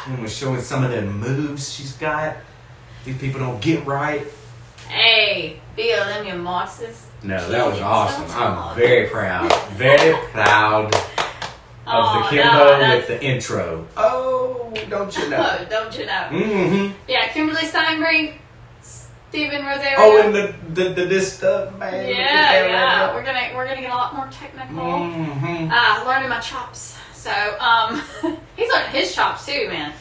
And was showing some of them moves she's got. These people don't get right. Hey, BLM, you Marxists. No, that was awesome. I'm very proud. Very proud of the Kimbo with the intro. Oh, don't you know? Oh, don't you know? Mm-hmm. Yeah, Kimberly Steinberg, Stephen Rosario. Oh, and the this stuff, man. Yeah. We're gonna get a lot more technical. Mm-hmm. Learning my chops. So he's learning his chops too, man.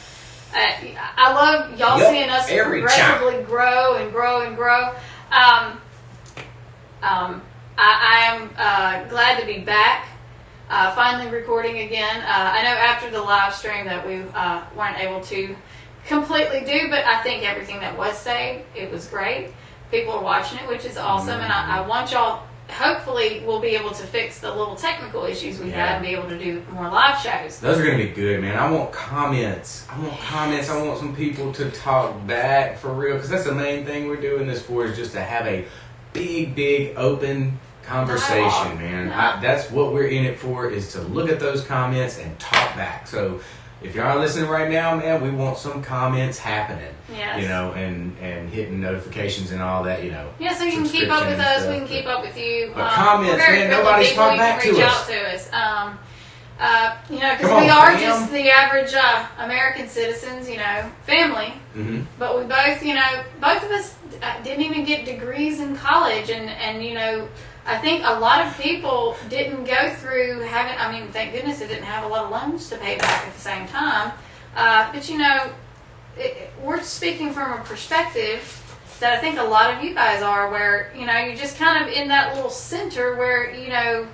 I love y'all seeing us progressively grow and grow and grow. I am glad to be back, finally recording again. I know after the live stream that we weren't able to completely do, but I think everything that was said, it was great. People are watching it, which is awesome, and I want y'all, hopefully we'll be able to fix the little technical issues we had and be able to do more live shows. Those are going to be good, man. I want comments. I want some people to talk back for real, because that's the main thing we're doing this for, is just to have a big open conversation, man. That's what we're in it for, is to look at those comments and talk back. So if y'all are listening right now, man, we want some comments happening. Yes. You know, and hitting notifications and all that, you know. Yeah, so you can keep up with us, we can keep up with you. But comments, man, nobody's talking back to us. Reach out to us. You know, because we are just the average American citizens, you know, family. Mm-hmm. But we both, you know, both of us didn't even get degrees in college, and you know, I think a lot of people didn't go through having, I mean, thank goodness they didn't have a lot of loans to pay back at the same time. But you know, we're speaking from a perspective that I think a lot of you guys are, where, you know, you're just kind of in that little center where, you know,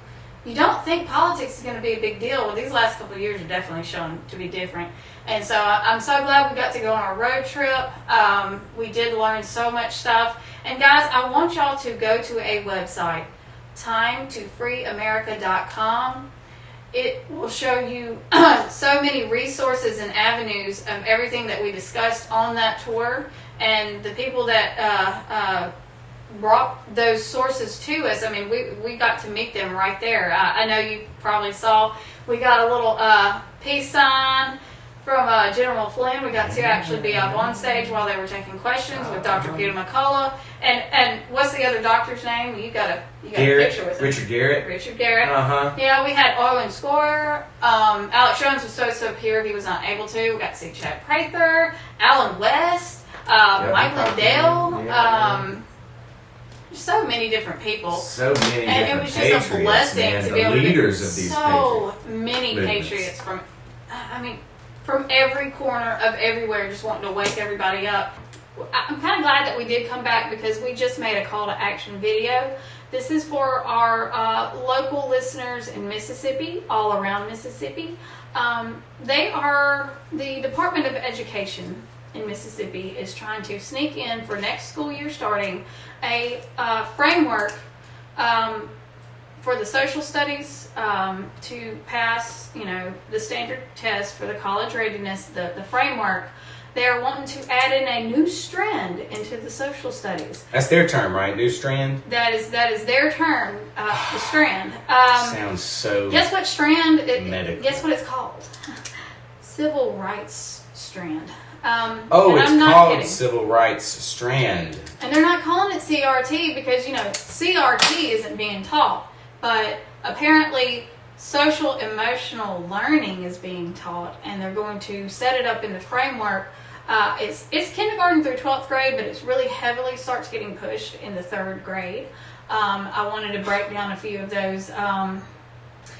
you don't think politics is going to be a big deal. Well, these last couple of years are definitely shown to be different. And so I'm so glad we got to go on our road trip. We did learn so much stuff. And guys, I want y'all to go to a website, timetofreeamerica.com. It will show you so many resources and avenues of everything that we discussed on that tour, and the people that brought those sources to us. I mean, we got to meet them right there. I know you probably saw we got a little peace sign from General Flynn. We got to actually be up on stage while they were taking questions with Dr. Peter McCullough. And what's the other doctor's name? You got a picture with him. Richard Garrett. Richard Garrett. Uh-huh. Yeah, we had Owen Scorer. Alex Jones was so here. He was not able to. We got to see Chad Prather, Alan West, Mike Lindell. So many different people. So many and different it was just a blessing to be able to get of these so many patriots from, I mean, from every corner of everywhere, just wanting to wake everybody up. I'm kind of glad that we did come back, because we just made a call to action video. This is for our local listeners in Mississippi, all around Mississippi. They are, the Department of Education in Mississippi is trying to sneak in for next school year starting a framework for the social studies to pass, you know, the standard test for the college readiness, the framework. They're wanting to add in a new strand into the social studies. That's their term, right? New strand? That is their term, the strand. Sounds so Guess what strand? medical. Guess what it's called? Civil rights strand. It's called Civil Rights Strand. And they're not calling it CRT because, you know, CRT isn't being taught. But apparently social emotional learning is being taught, and they're going to set it up in the framework. It's kindergarten through 12th grade, but it's really heavily starts getting pushed in the 3rd grade. I wanted to break down a few of those.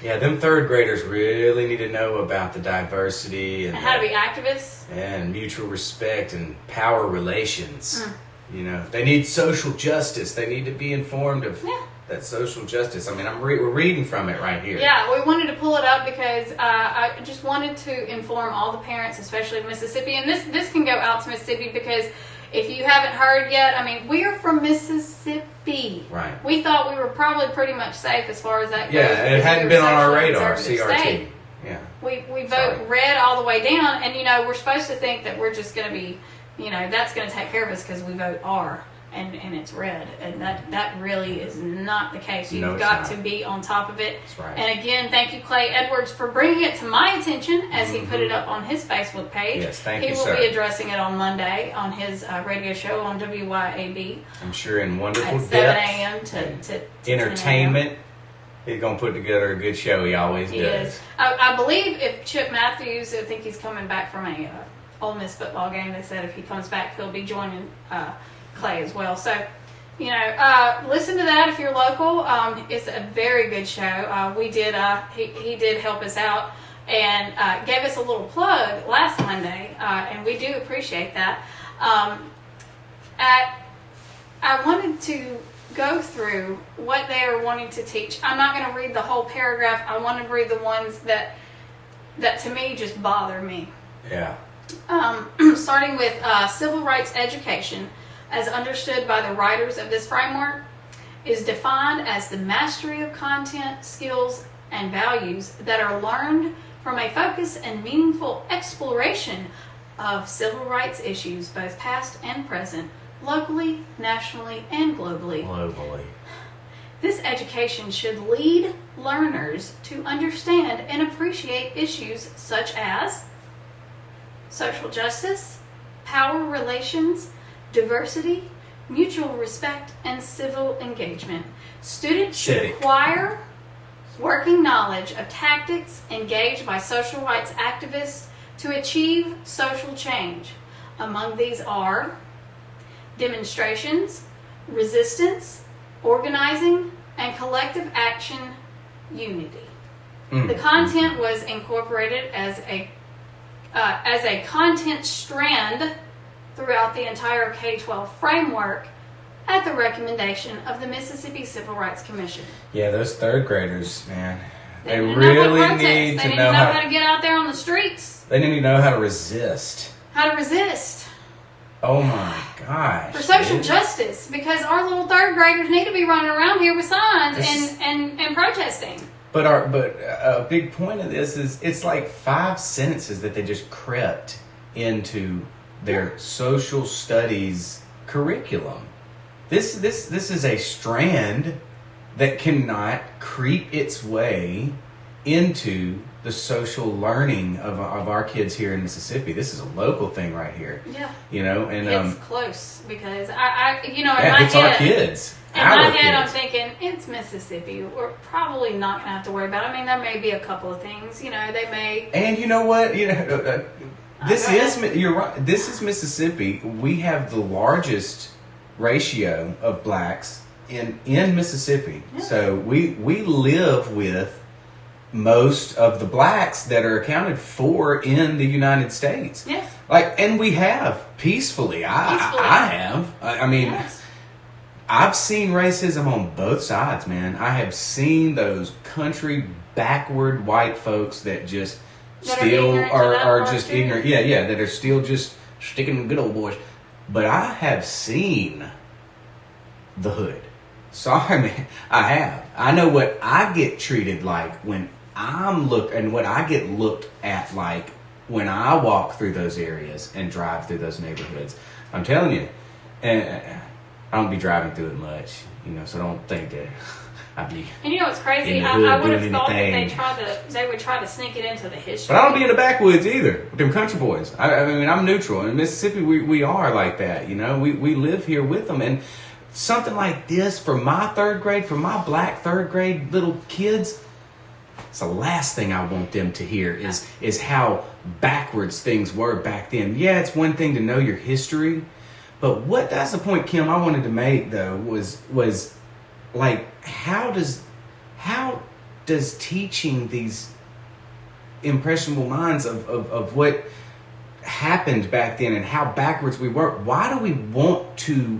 Yeah, them 3rd graders really need to know about the diversity and how to be activists and mutual respect and power relations. You know, they need social justice. They need to be informed of that social justice. I mean, we're reading from it right here. Yeah, we wanted to pull it up because I just wanted to inform all the parents, especially in Mississippi. And this can go out to Mississippi, because if you haven't heard yet, I mean, we are from Mississippi. Right. We thought we were probably pretty much safe as far as that goes. Yeah, it hadn't been on our radar, CRT. State. Yeah. We vote red all the way down, and, you know, we're supposed to think that we're just going to be, you know, that's going to take care of us because we vote R. and it's red, and that really is not the case. You've No, it's got not. to be on top of it. That's right. And again, thank you, Clay Edwards, for bringing it to my attention as he put it up on his Facebook page. Yes, thank you, He will sir. be addressing it on Monday on his radio show on WYAB I'm sure in wonderful at depth 7 a.m. to 10 a.m. entertainment, he's gonna put together a good show. He always He does. is. I believe if Chip Matthews, I think he's coming back from a Ole Miss football game. They said if he comes back, he'll be joining Clay as well. So, you know, listen to that if you're local. It's a very good show. We did. He did help us out and gave us a little plug last Monday, and we do appreciate that. I wanted to go through what they are wanting to teach. I'm not going to read the whole paragraph. I want to read the ones that to me just bother me. Yeah. Starting with civil rights education, as understood by the writers of this framework, is defined as the mastery of content, skills, and values that are learned from a focused and meaningful exploration of civil rights issues, both past and present, locally, nationally, and globally. Globally. This education should lead learners to understand and appreciate issues such as social justice, power relations, diversity, mutual respect, and civil engagement. Students should Civic. acquire working knowledge of tactics engaged by social rights activists to achieve social change. Among these are demonstrations, resistance, organizing, and collective action unity. The content was incorporated as a content strand throughout the entire K-12 framework at the recommendation of the Mississippi Civil Rights Commission. Yeah, those third graders, man, they didn't really know what protest. need They to didn't know know how. how to get out there on the streets, They need to know how to resist. how to resist Oh my gosh. for social dude. justice, because our little third graders need to be running around here with signs This- and protesting. But a big point of this is it's like 5 sentences that they just crept into their social studies curriculum. This is a strand that cannot creep its way into the social learning of our kids here in Mississippi. This is a local thing right here. Yeah, You know, and it's close because I in my yeah, it's our head. kids. In my Our head, I'm kids. thinking, it's Mississippi. We're probably not going to have to worry about it. I mean, there may be a couple of things. You know, they may... And you know what? You know, this Go ahead. you're right. This is Mississippi. We have the largest ratio of blacks in Mississippi. Yeah. So we live with most of the blacks that are accounted for in the United States. Yes. Like, and we have peacefully. I have. I mean, Yes. I've seen racism on both sides, man. I have seen those country backward white folks that just That are still ignorant to are that part just too. ignorant. Yeah, that are still just sticking to good old boys. But I have seen the hood. Sorry, man. I have. I know what I get treated like when I'm and what I get looked at like when I walk through those areas and drive through those neighborhoods. I'm telling you, and I don't be driving through it much, you know, so don't think that I'd be. And you know what's crazy? In the I hood would have doing thought that anything. they would try to sneak it into the history. But I don't be in the backwoods either with them country boys. I mean, I'm neutral. In Mississippi, we are like that, you know. We live here with them. And something like this for my third grade, for my black third grade little kids, it's the last thing I want them to hear is how backwards things were back then. Yeah, it's one thing to know your history, but that's the point, Kim, I wanted to make though was like how does teaching these impressionable minds of what happened back then and how backwards we were, why do we want to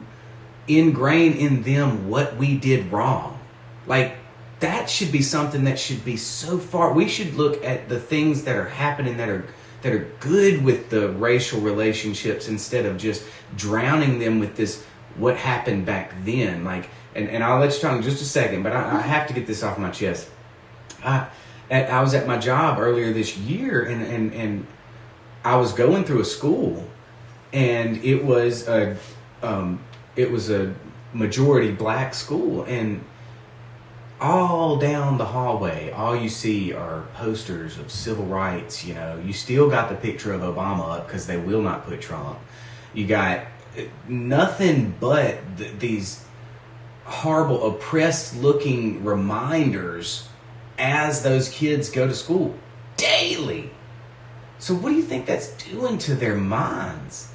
ingrain in them what we did wrong? Like, that should be something that should be so far. We should look at the things that are happening that are good with the racial relationships instead of just drowning them with this what happened back then. Like, and I'll let you talk in just a second, but I have to get this off my chest. I was at my job earlier this year, and I was going through a school, and it was it was a majority black school, and all down the hallway, all you see are posters of civil rights. You know, you still got the picture of Obama up because they will not put Trump. You got nothing but these horrible, oppressed-looking reminders as those kids go to school daily. So what do you think that's doing to their minds?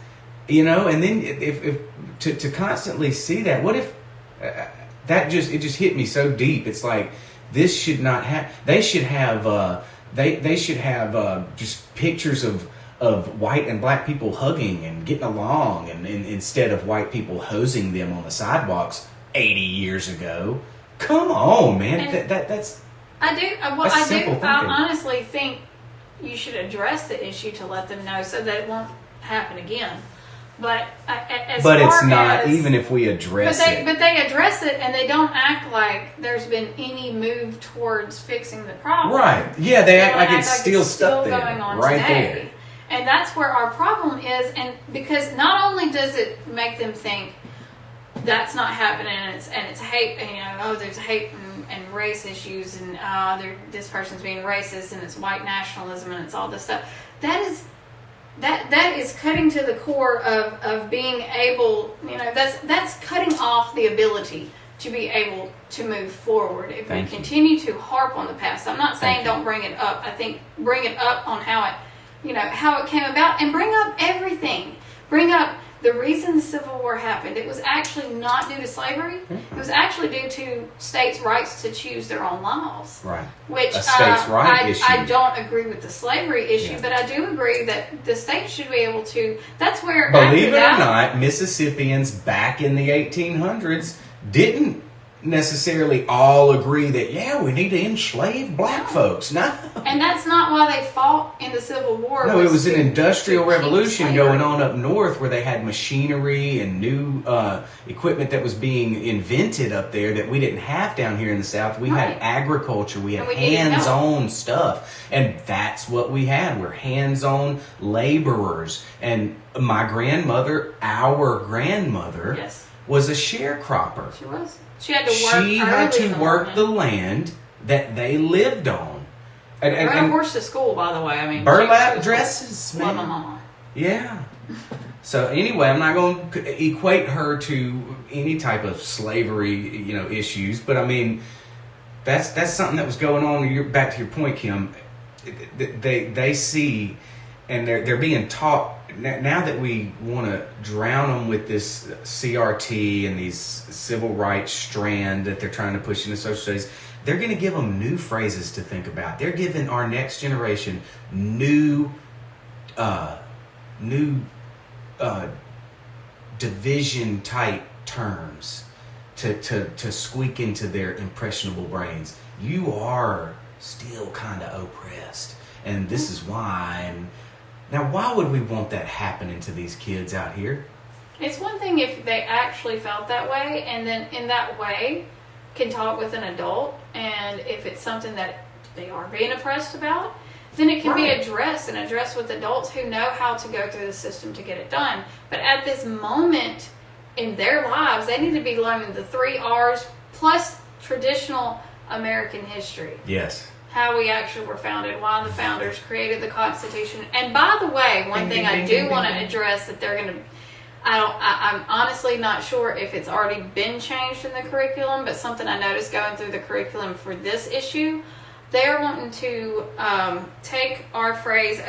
You know, and then if to constantly see that, what if it just hit me so deep. It's like, this should not have. They should have. They should have just pictures of white and black people hugging and getting along, and instead of white people hosing them on the sidewalks 80 years ago. Come on, man. That's. I do. I honestly think you should address the issue to let them know so that it won't happen again. But it's not, even if we address it. But they address it, and they don't act like there's been any move towards fixing the problem. Right. Yeah, they act like it's still stuck there. Going on right today. there. And that's where our problem is, and because not only does it make them think that's not happening, and it's hate, you know, oh, there's hate and race issues, and this person's being racist, and it's white nationalism, and it's all this stuff. That is cutting to the core of being able, you know, that's cutting off the ability to be able to move forward if we continue to harp on the past. I'm not saying don't bring it up. I think bring it up on how it came about, and bring up everything. Bring up the reason the Civil War happened. It was actually not due to slavery. It was actually due to states' rights to choose their own laws. Right. Which a states' right issue. I don't agree with the slavery issue, but I do agree that the states should be able to. That's where, believe it or not, Mississippians back in the 1800s didn't necessarily all agree that, we need to enslave black folks. No. And that's not why they fought in the Civil War. No, it was an industrial revolution going on up north, where they had machinery and new equipment that was being invented up there that we didn't have down here in the South. We had agriculture. We had hands-on stuff. And that's what we had. We're hands-on laborers. And my grandmother, our grandmother, was a sharecropper. She was. She had to work the land that they lived on. And rode a horse to school, by the way. I mean, burlap dresses, man. Love my mama. Yeah. So anyway, I'm not going to equate her to any type of slavery, issues. But I mean, that's something that was going on. Back to your point, Kim. They see, and they're being taught. Now that we want to drown them with this CRT and these civil rights strand that they're trying to push into social studies, they're going to give them new phrases to think about. They're giving our next generation new division type terms to squeak into their impressionable brains. You are still kind of oppressed, and this is why. Now, why would we want that happening to these kids out here? It's one thing if they actually felt that way, and then in that way can talk with an adult, and if it's something that they are being oppressed about, then it can be addressed with adults who know how to go through the system to get it done. But at this moment in their lives, they need to be learning the 3 R's plus traditional American history. Yes. How we actually were founded, why the founders created the Constitution. And by the way, one thing I do want to address that they're going to, I'm honestly not sure if it's already been changed in the curriculum, but something I noticed going through the curriculum for this issue, they're wanting to take our phrase.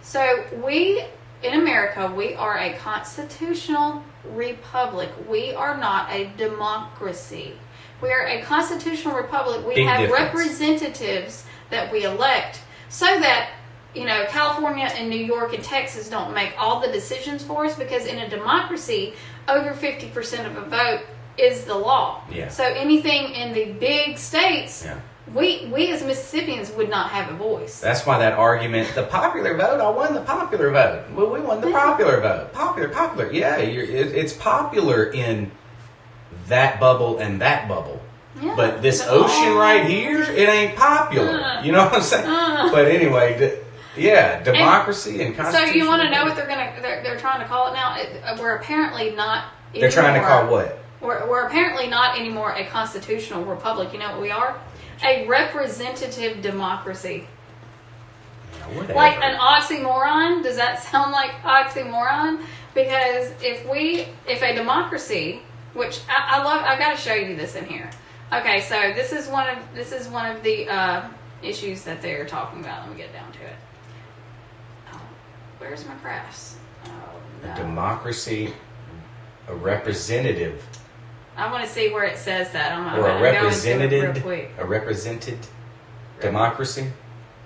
So we, in America, we are a constitutional republic. We are not a democracy. We are a constitutional republic. We have representatives that we elect so that, California and New York and Texas don't make all the decisions for us, because in a democracy, over 50% of a vote is the law. Yeah. So anything in the big states, we as Mississippians would not have a voice. That's why that argument, the popular vote, I won the popular vote. Well, we won the popular vote. Popular. Yeah, it's popular in that bubble and that bubble. Yeah, but this ocean right here, it ain't popular. You know what I'm saying? But anyway, democracy and constitution. So you want to know what they're trying to call it now? We're apparently not They're trying to call what? We're apparently not anymore a constitutional republic. You know what we are? A representative democracy. Whatever. Like an oxymoron? Does that sound like oxymoron? Because if a democracy, which I love, I got to show you this in here. Okay, so this is one of the issues that they're talking about. Let me get down to it. Oh, where's my crafts? Oh, no. A democracy, a representative. I want to see where it says that. Or a represented, real quick. a represented democracy.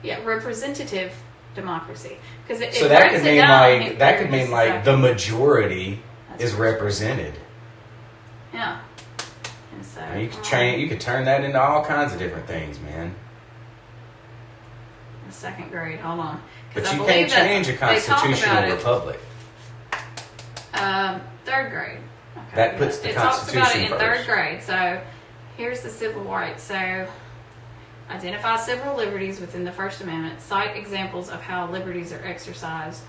Yeah, representative democracy. Because so that could mean like the majority is represented. Yeah. And so and you could turn that into all kinds of different things, man. Second grade, hold on. But you can't change a constitutional republic. Third grade. Okay, that puts the Constitution first. It talks about it in first. third grade. So here's the civil rights. So identify civil liberties within the First Amendment. Cite examples of how liberties are exercised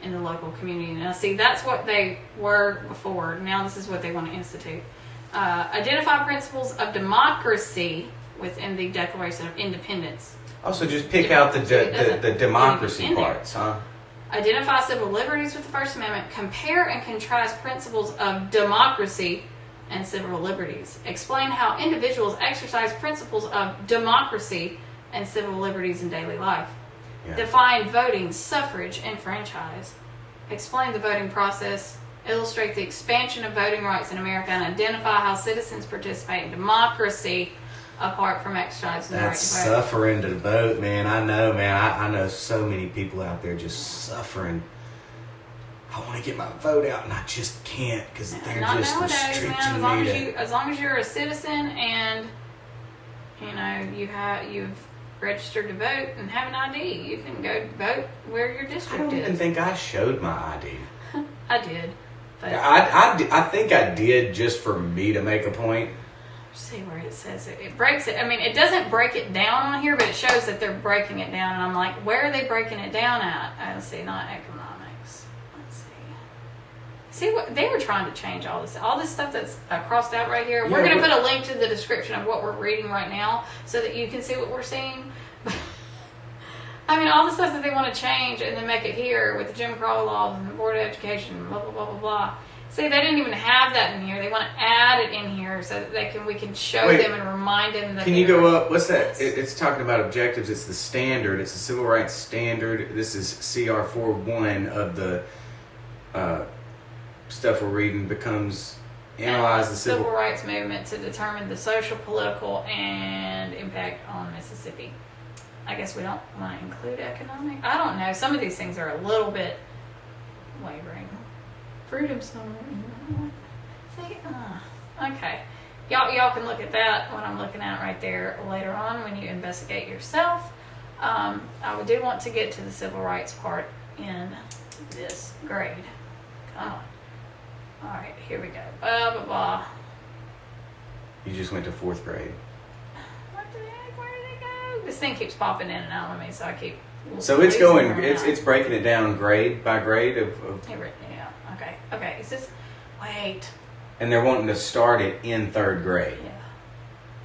in the local community. Now, see, that's what they were before. Now this is what they want to institute. Identify principles of democracy within the Declaration of Independence. Also, just pick out the democracy parts, huh? Identify civil liberties with the First Amendment. Compare and contrast principles of democracy and civil liberties. Explain how individuals exercise principles of democracy and civil liberties in daily life. Yeah. Define voting, suffrage, and franchise. Explain the voting process. Illustrate the expansion of voting rights in America and identify how citizens participate in democracy apart from exercising the right That's to vote. suffering to vote, man. I know, man. I know so many people out there just suffering. I want to get my vote out, and I just can't because they're Not just nowadays, restricting man. me. As long as you're a citizen and you've registered to vote and have an ID, you can go vote where your I district don't is. even think I showed my ID. I did. But I think I did just for me to make a point. see where it says it. It breaks it. I mean, it doesn't break it down on here, but it shows that they're breaking it down. And I'm like, where are they breaking it down at? Let's see, not economics. Let's see. See what they were trying to change all this stuff that's crossed out right here. We're going to put a link to the description of what we're reading right now so that you can see what we're seeing. I mean, all the stuff that they want to change and then make it here with the Jim Crow laws and the Board of Education, blah blah blah blah blah. See, they didn't even have that in here. They want to add it in here so that we can show them and remind them that. Can you go up? What's that? It's talking about objectives. It's the standard. It's the civil rights standard. This is CR 4.1 of the stuff we're reading. Becomes analyze the civil rights movement to determine the social, political, and impact on Mississippi. I guess we don't want to include economic. I don't know. Some of these things are a little bit wavering. Freedom Summer. See, okay. Y'all can look at that, what I'm looking at right there later on when you investigate yourself. I do want to get to the civil rights part in this grade. Come on. All right, here we go. Blah, blah, blah. You just went to 4th grade. What the heck? Where did it go? This thing keeps popping in and out on me, so I keep... So it's going, it's breaking it down grade by grade of yeah, okay. Is this... Wait. And they're wanting to start it in 3rd grade.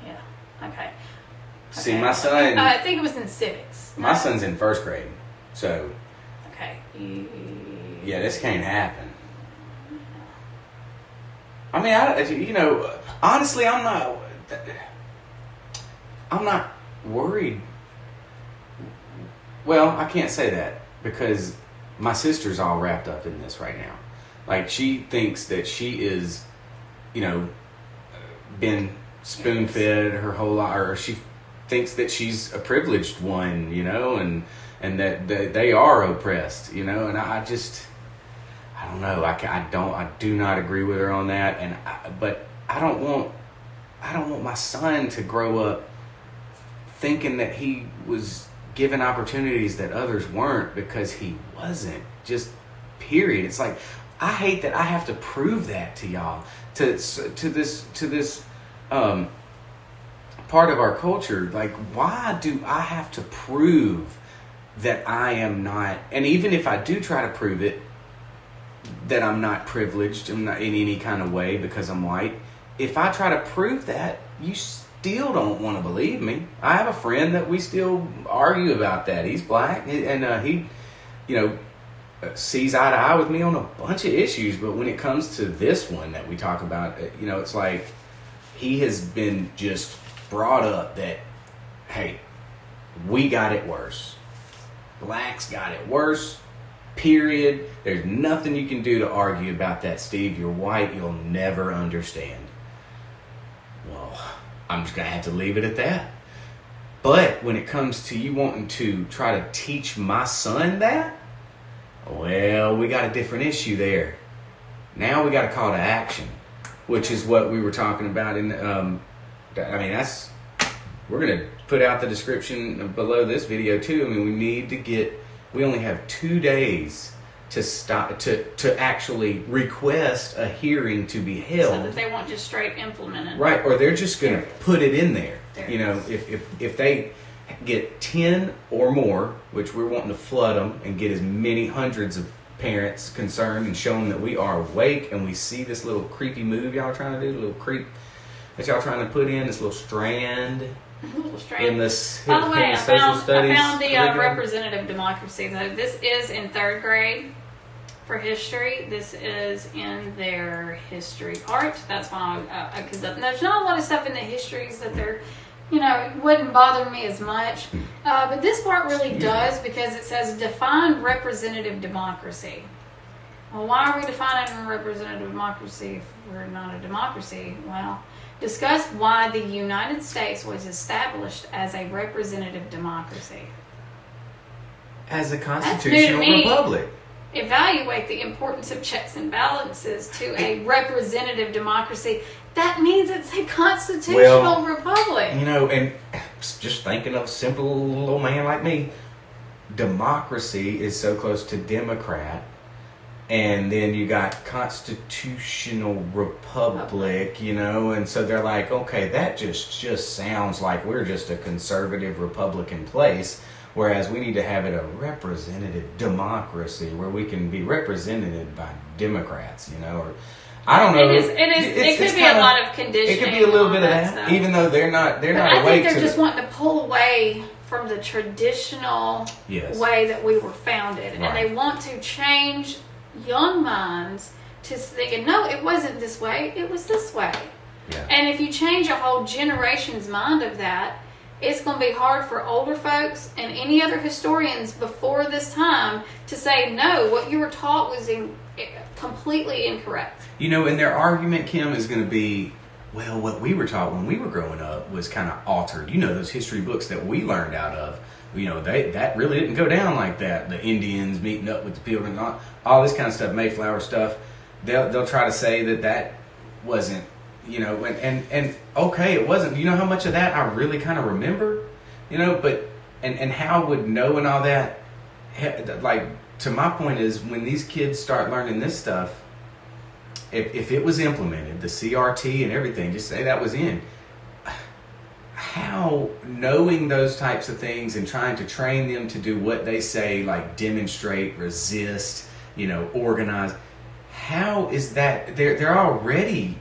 Yeah, okay. See, my son... I think it was in civics. My son's in 1st grade, so... Okay. Yeah, this can't happen. I mean, honestly, I'm not worried. Well, I can't say that because my sister's all wrapped up in this right now. Like, she thinks that she is, been spoon-fed her whole life, or she thinks that she's a privileged one, and that they are oppressed, and I don't know. I do not agree with her on that, but I don't want my son to grow up thinking that he was given opportunities that others weren't because he wasn't. Just period. It's like, I hate that I have to prove that to y'all, to this part of our culture. Like, why do I have to prove that I am not? And even if I do try to prove it, that I'm not privileged, I'm not in any kind of way because I'm white. If I try to prove that, you still don't want to believe me. I have a friend that we still argue about that. He's black, and he, sees eye to eye with me on a bunch of issues. But when it comes to this one that we talk about, it's like he has been just brought up that, hey, we got it worse. Blacks got it worse. Period. There's nothing you can do to argue about that, Steve. You're white. You'll never understand. Well, I'm just going to have to leave it at that. But when it comes to you wanting to try to teach my son that, well, we got a different issue there. Now we got a call to action, which is what we were talking about in we're going to put out the description below this video too. I mean, we only have 2 days to stop to actually request a hearing to be held, so that they won't just straight implement it, right? Or they're just going to put it in there. If they get 10 or more, which we're wanting to flood them and get as many hundreds of parents concerned and show them that we are awake and we see this little creepy move y'all are trying to do, the little creep that y'all trying to put in, this little strand. In this, by the way, I found the curriculum. representative democracy. This is in 3rd grade for history. This is in their history part. That's why because there's not a lot of stuff in the histories that they're, it wouldn't bother me as much. But this part really does, because it says define representative democracy. Well, why are we defining representative democracy if we're not a democracy? Well, discuss why the United States was established as a representative democracy. As a constitutional republic. Evaluate the importance of checks and balances to a representative democracy. That means it's a constitutional republic. And just thinking of a simple little man like me, democracy is so close to Democrat. And then you got constitutional republic, and so they're like, okay, that just sounds like we're just a conservative Republican place, whereas we need to have it a representative democracy where we can be represented by Democrats, or I don't know. It could be a lot of conditioning. It could be a little bit of that, stuff. Even though they're not awake. I think they're just wanting to pull away from the traditional way that we were founded, and they want to change young minds to thinking, no, it wasn't this way, it was this way. Yeah. And if you change a whole generation's mind of that, it's going to be hard for older folks and any other historians before this time to say, no, what you were taught was completely incorrect. And their argument, Kim, is going to be, well, what we were taught when we were growing up was kind of altered. Those history books that we learned out of, that really didn't go down like that. The Indians meeting up with the Pilgrims, all this kind of stuff, Mayflower stuff. They'll try to say that wasn't, and okay, it wasn't. You know how much of that I really kind of remember, but and how would knowing all that, like, to my point is, when these kids start learning this stuff, if it was implemented, the CRT and everything, just say that was in. How knowing those types of things and trying to train them to do what they say, like demonstrate, resist, organize, how is that they're already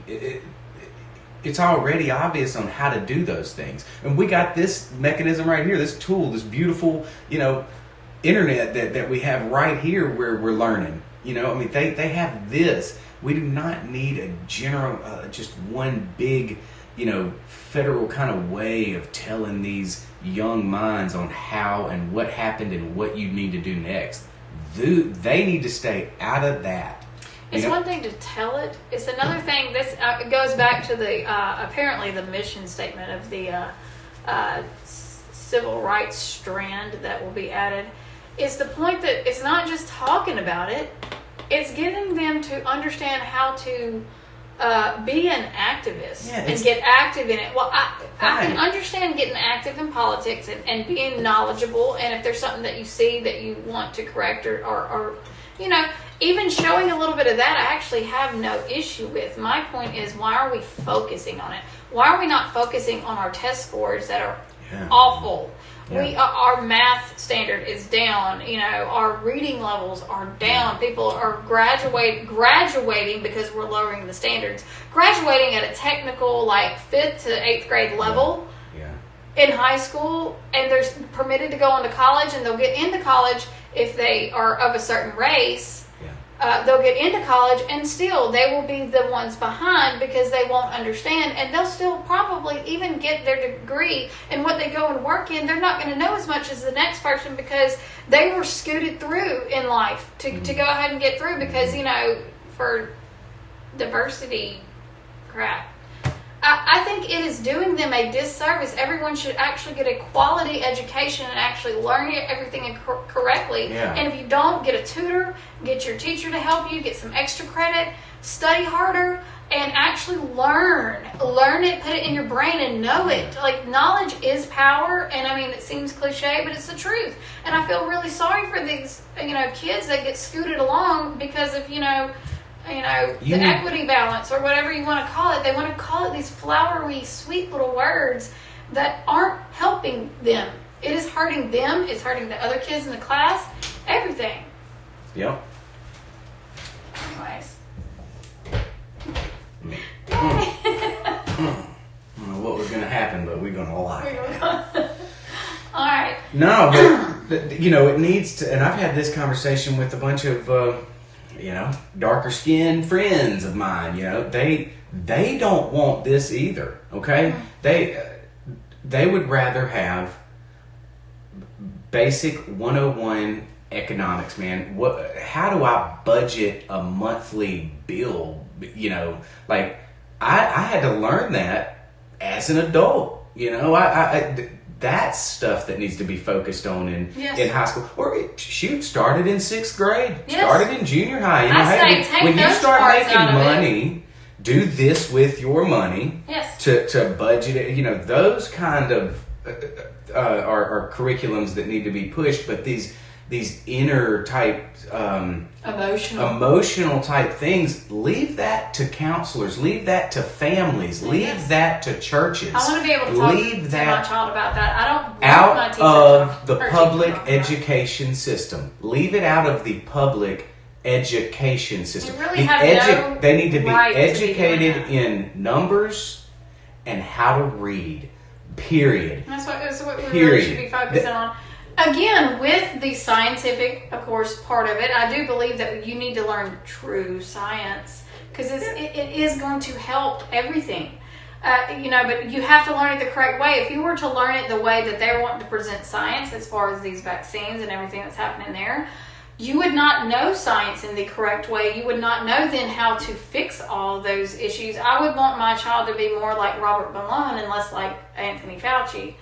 it's already obvious on how to do those things. And we got this mechanism right here, this tool, this beautiful, internet that we have right here where we're learning. They have this. We do not need a general, just one big, federal kind of way of telling these young minds on how and what happened and what you need to do next. They need to stay out of that. It's one thing to tell it. It's another thing. This goes back to the apparently the mission statement of the civil rights strand that will be added. It's the point that it's not just talking about it. It's getting them to understand how to be an activist and get active in it. Well, I can understand getting active in politics and being knowledgeable, and if there's something that you see that you want to correct or even showing a little bit of that, I actually have no issue with. My point is, why are we focusing on it? Why are we not focusing on our test scores that are awful? Our math standard is down. Our reading levels are down. People are graduating because we're lowering the standards. Graduating at a technical, like 5th to 8th grade level in high school, and they're permitted to go into college, and they'll get into college if they are of a certain race. They'll get into college, and still they will be the ones behind because they won't understand, and they'll still probably even get their degree, and what they go and work in, they're not going to know as much as the next person because they were scooted through in life to go ahead and get through because, for diversity crap. I think it is doing them a disservice. Everyone should actually get a quality education and actually learn everything correctly. Yeah. And if you don't, get a tutor, get your teacher to help you, get some extra credit, study harder, and actually learn. Learn it, put it in your brain, and know it. Like, knowledge is power, and I mean, it seems cliche, but it's the truth. And I feel really sorry for these, kids that get scooted along because of, the equity balance or whatever you want to call it. They want to call it these flowery, sweet little words that aren't helping them. It is hurting them. It's hurting the other kids in the class. Everything. Yep. Anyways. I don't know what was going to happen, but we're going to like it. All right. No, but, it needs to, and I've had this conversation with a bunch of, darker skinned friends of mine. They don't want this either. Okay, they would rather have basic 101 economics, man. How do I budget a monthly bill? Like I had to learn that as an adult. That's stuff that needs to be focused on in high school. Or started in 6th grade. Yes. Started in junior high. When you start making money, do this with your money. Yes. To budget it. Those kind of are curriculums that need to be pushed. But these inner type emotional type things, leave that to counselors, leave that to families, leave that to churches. I want to be able to talk to my child about that. I don't want my teacher out of the public education system. Leave it out of the public education system. You really have they need to be right educated in numbers and how to read. Period. That's what we really should be focusing on. Again, with the scientific, of course, part of it, I do believe that you need to learn true science because it is going to help everything. But you have to learn it the correct way. If you were to learn it the way that they're wanting to present science as far as these vaccines and everything that's happening there, you would not know science in the correct way. You would not know then how to fix all those issues. I would want my child to be more like Robert Malone and less like Anthony Fauci.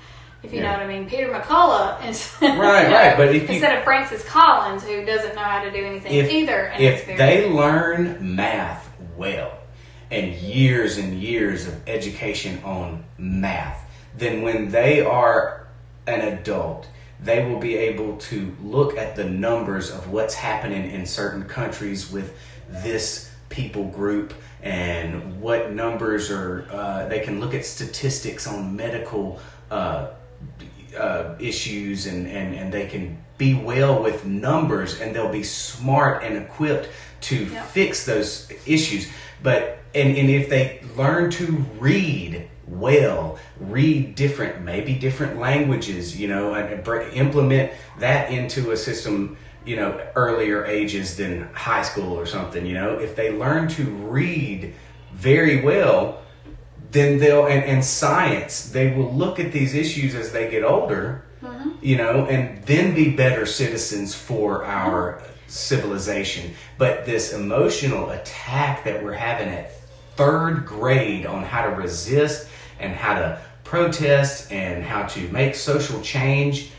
If you know what I mean, Peter McCullough instead, right. But instead of Francis Collins, who doesn't know how to do anything either. And if they learn math well, and years of education on math, then when they are an adult, they will be able to look at the numbers of what's happening in certain countries with this people group and what numbers are. They can look at statistics on medical issues and they can be well with numbers, and they'll be smart and equipped to fix those issues. But and if they learn to read well, read maybe different languages, and implement that into a system, earlier ages than high school or something, if they learn to read very well, then and science, they will look at these issues as they get older, and then be better citizens for our civilization. But this emotional attack that we're having at 3rd grade on how to resist and how to protest and how to make social change,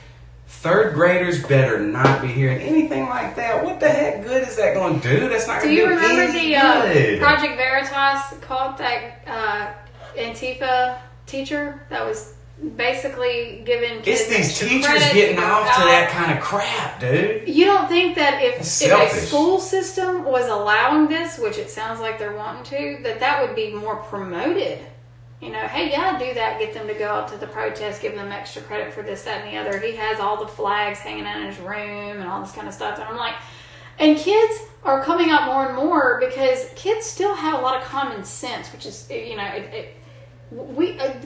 3rd graders better not be hearing anything like that. What the heck good is that going to do? That's not going to do anything. Do you remember the Project Veritas caught that Antifa teacher that was basically giving kids It's these teachers getting off to that kind of crap, dude. You don't think that if a school system was allowing this, which it sounds like they're wanting to, that would be more promoted? hey, yeah, do that. Get them to go out to the protest, give them extra credit for this, that, and the other. He has all the flags hanging out in his room and all this kind of stuff. And I'm like, and kids are coming up more and more because kids still have a lot of common sense, which is,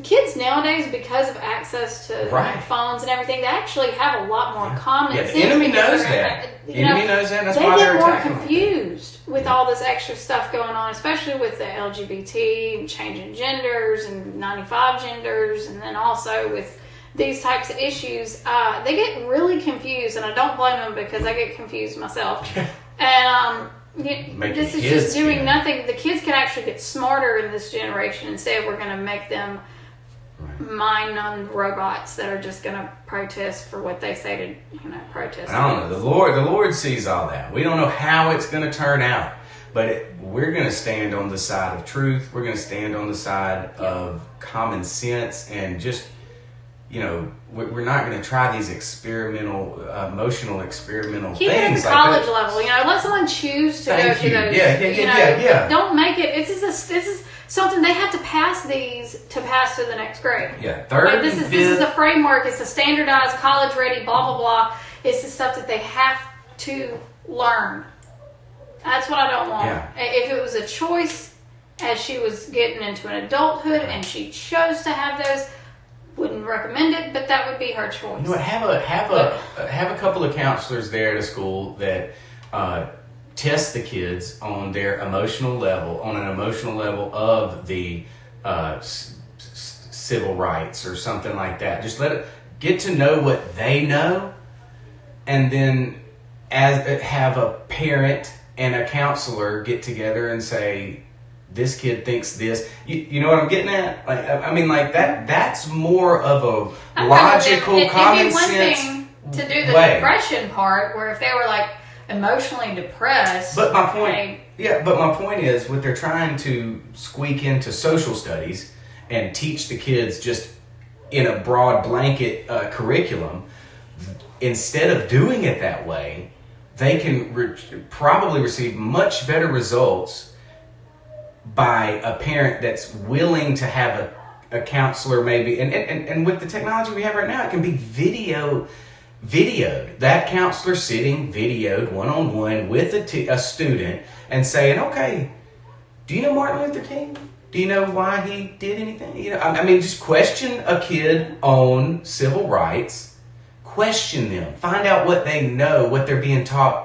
kids nowadays, because of access to phones and everything, they actually have a lot more common sense. The enemy knows that. The enemy knows that. That's why they're attacking. They get more confused with all this extra stuff going on, especially with the LGBT, changing genders and 95 genders, and then also with these types of issues. They get really confused, and I don't blame them because I get confused myself. And this is just doing nothing. The kids can actually get smarter in this generation. Instead, we're going to make them mind-numbed robots that are just going to protest for what they say to, protest. I don't know. The Lord sees all that. We don't know how it's going to turn out, but we're going to stand on the side of truth. We're going to stand on the side of common sense, and just, we're not going to try these emotional experimental Keep things. Keep it at the college level. Let someone choose to go to those. Yeah. Don't make it. This is something they have to pass these to pass to the next grade. Yeah, third. This is the framework. It's a standardized, college ready, blah blah blah. It's the stuff that they have to learn. That's what I don't want. Yeah. If it was a choice, as she was getting into an adulthood and she chose to have those, wouldn't recommend it, but that would be her choice. Have a couple of counselors there at a school that test the kids on their emotional level, on an emotional level of the civil rights or something like that. Just let it get to know what they know, and then have a parent and a counselor get together and say, this kid thinks this. You know what I'm getting at? That's more of a logical, common sense thing to do the way. Depression part, where if they were emotionally depressed. But my point is, what they're trying to squeak into social studies and teach the kids just in a broad blanket curriculum, instead of doing it that way, they can probably receive much better results by a parent that's willing to have a counselor, maybe, and with the technology we have right now, it can be videoed. That counselor sitting videoed one-on-one with a student and saying, okay, do you know Martin Luther King? Do you know why he did anything? Just question a kid on civil rights. Question them. Find out what they know, what they're being taught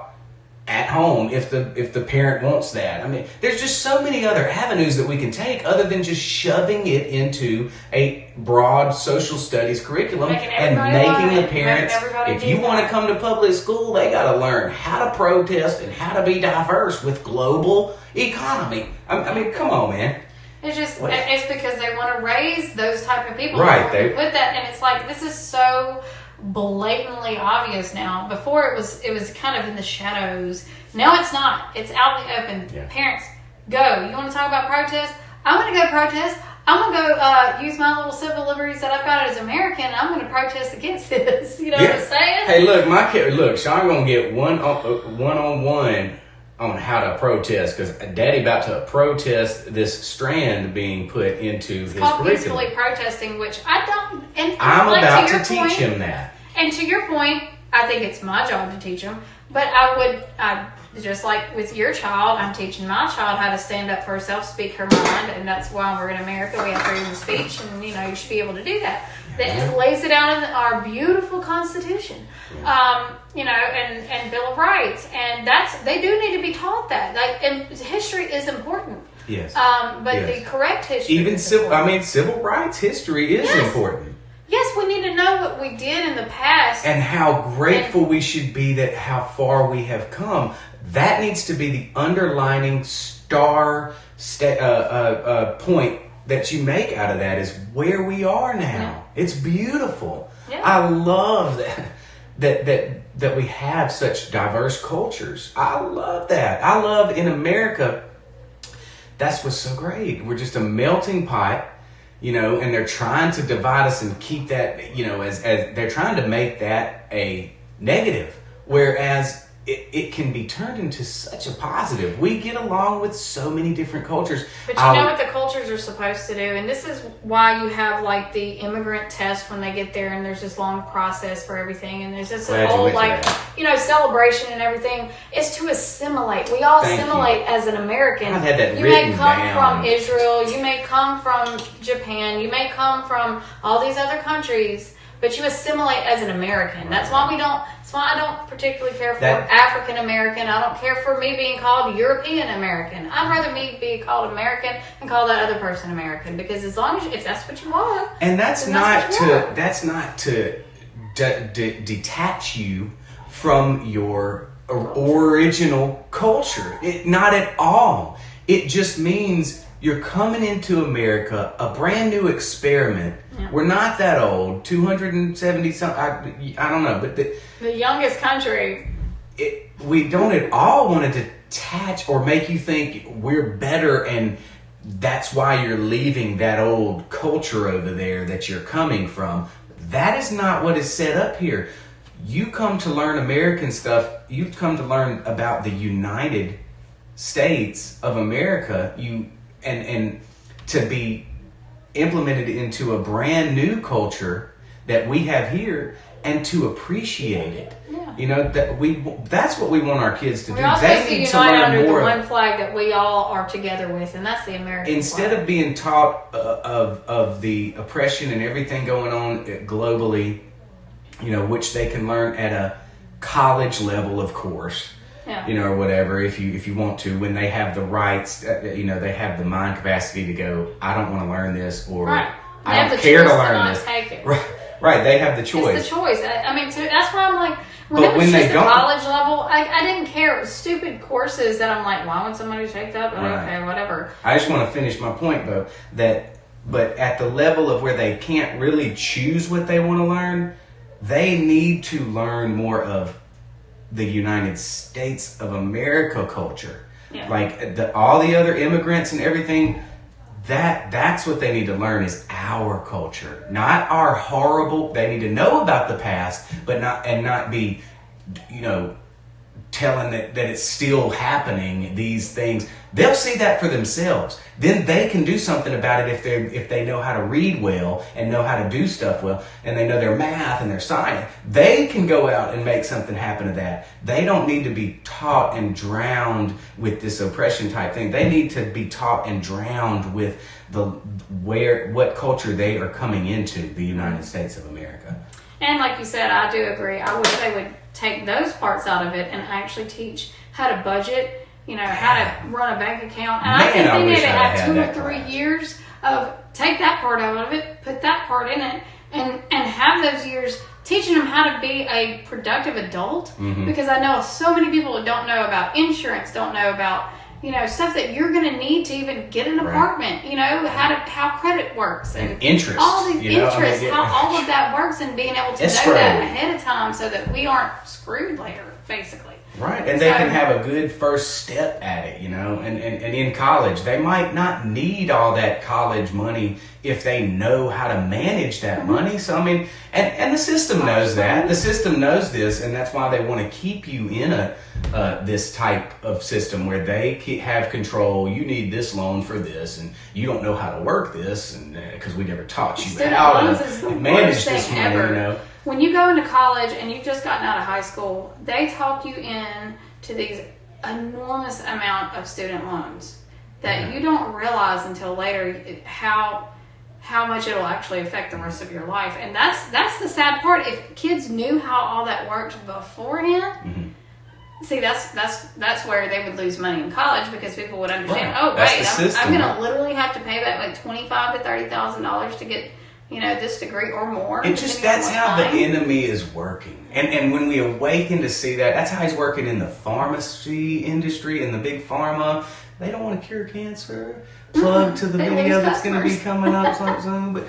at home, if the parent wants that. There's just so many other avenues that we can take other than just shoving it into a broad social studies curriculum and making the parents, if you want to come to public school, they got to learn how to protest and how to be diverse with global economy. Come on, man. It's just, it's because they want to raise those type of people. Right. With that, and it's this is so blatantly obvious now. Before it was kind of in the shadows. Now it's not. It's out in the open. Yeah. Parents, go. You want to talk about protest? I want to go protest. I'm going to go use my little civil liberties that I've got as American. I'm going to protest against this. You know what I'm saying? Hey, look, Sean going to get one-on-one on how to protest, because Daddy about to protest this Strand being put into his curriculum. Peacefully protesting, which I don't. And I'm about to teach him that. And to your point, I think it's my job to teach him. But I just like with your child, I'm teaching my child how to stand up for herself, speak her mind, and that's why we're in America. We have freedom of speech, and you should be able to do that. It lays it out in our beautiful Constitution, and Bill of Rights, and they do need to be taught that. And history is important. Yes. But the correct history. Even civil rights history is important. Yes, we need to know what we did in the past. And how grateful we should be that how far we have come. That needs to be the underlining point that you make out of that, is where we are now. Yeah. It's beautiful. Yeah. I love that we have such diverse cultures. I love that. I love in America, that's what's so great. We're just a melting pot. And they're trying to divide us and keep that, as they're trying to make that a negative. Whereas it can be turned into such a positive. We get along with so many different cultures. But you know what the cultures are supposed to do, and this is why you have like the immigrant test when they get there, and there's this long process for everything, and there's this whole like celebration and everything. Is to assimilate. We all assimilate as an American. I had that you written may come down. from Israel, you may come from Japan, you may come from all these other countries, but you assimilate as an American. That's why I don't particularly care for African American. I don't care for me being called European American. I'd rather me be called American and call that other person American, because as long as if that's what you want, and that's not to detach you from your original culture. Not at all. It just means you're coming into America, a brand new experiment. Yeah. We're not that old, 270 something. I don't know, but the youngest country. We don't at all want to detach or make you think we're better, and that's why you're leaving that old culture over there that you're coming from. That is not what is set up here. You come to learn American stuff. You come to learn about the United States of America. And to be implemented into a brand new culture that we have here, and to appreciate it. Yeah. That's what we want our kids to do. We're all supposed to unite under the one flag that we all are together with, and that's the American Instead flag. of being taught of the oppression and everything going on globally, which they can learn at a college level, of course. Yeah. Or whatever, if you want to, when they have the rights, they have the mind capacity to go, I don't want to learn this, or I don't care to learn this. Take it. Right, they have the choice. It's the choice. That's why I'm like, when it was just the college level, I didn't care. It was stupid courses that I'm like, why would somebody take that? Right. Okay, whatever. I just want to finish my point, though, but at the level of where they can't really choose what they want to learn, they need to learn more of the United States of America culture. Yeah. Like all the other immigrants and everything, that's what they need to learn, is our culture, not our horrible. They need to know about the past, but not be, telling that it's still happening, these things. They'll see that for themselves. Then they can do something about it if they know how to read well and know how to do stuff well, and they know their math and their science. They can go out and make something happen to that. They don't need to be taught and drowned with this oppression type thing. They need to be taught and drowned with what culture they are coming into, the United States of America. And like you said, I do agree. I wish they would take those parts out of it and actually teach how to budget, how to run a bank account. And I think they need to have 2 or 3 years of take that part out of it, put that part in it, and have those years teaching them how to be a productive adult. Mm-hmm. Because I know so many people who don't know about insurance, don't know about stuff that you're going to need to even get an apartment, how credit works and interest, all these interests, how all of that works, and being able to know that ahead of time so that we aren't screwed later, basically. Right, and they can have a good first step at it, and in college, they might not need all that college money if they know how to manage that money. So, and the system knows that. The system knows this, and that's why they want to keep you in this type of system where they have control. You need this loan for this, and you don't know how to work this, and because we never taught you how to manage this money, When you go into college and you've just gotten out of high school, they talk you in to these enormous amount of student loans that you don't realize until later how much it'll actually affect the rest of your life. And that's the sad part. If kids knew how all that worked beforehand, see, that's where they would lose money in college, because people would understand, I'm going to literally have to pay back like $25,000 to $30,000 to get this degree or more. That's how the enemy is working. And when we awaken to see that, that's how he's working in the pharmacy industry, in the big pharma. They don't want to cure cancer. Plug to the video that's going to be coming up soon. But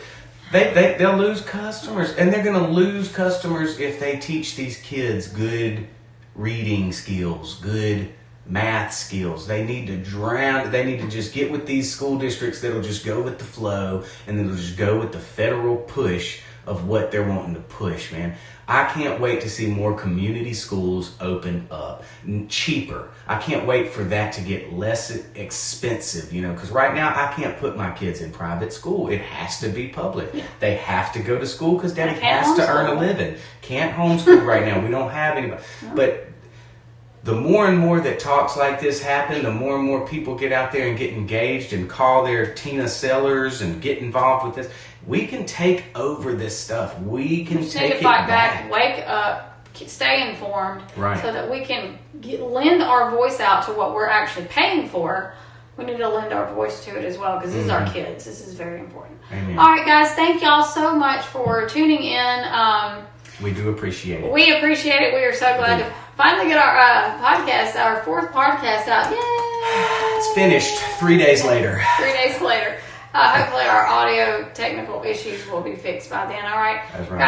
they'll lose customers. And they're going to lose customers if they teach these kids good reading skills, good math skills. They need to just get with these school districts that'll just go with the flow, and then they'll just go with the federal push of what they're wanting to push, man. I can't wait to see more community schools open up, cheaper. I can't wait for that to get less expensive, because right now I can't put my kids in private school. It has to be public. Yeah. They have to go to school because daddy has to earn a living. Can't homeschool right now. We don't have anybody. No. But the more and more that talks like this happen, the more and more people get out there and get engaged and call their Tina Sellers and get involved with this. We can take over this stuff. We can take it back. Wake up, stay informed, right, so that we can lend our voice out to what we're actually paying for. We need to lend our voice to it as well, because this is our kids. This is very important. Amen. All right, guys, thank y'all so much for tuning in. We do appreciate it. We appreciate it. We are so glad to finally get our podcast, our 4th podcast out. Yay! It's finished 3 days later. 3 days later. Hopefully our audio technical issues will be fixed by then. All right. That's right.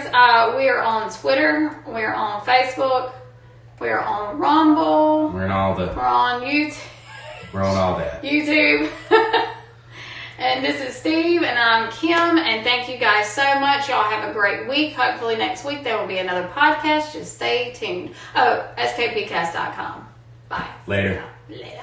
Guys, we are on Twitter. We are on Facebook. We are on Rumble. We're on YouTube. We're on all that. YouTube. And this is Steve, and I'm Kim, and thank you guys so much. Y'all have a great week. Hopefully next week there will be another podcast. Just stay tuned. Oh, skpcast.com. Bye. Later. Later.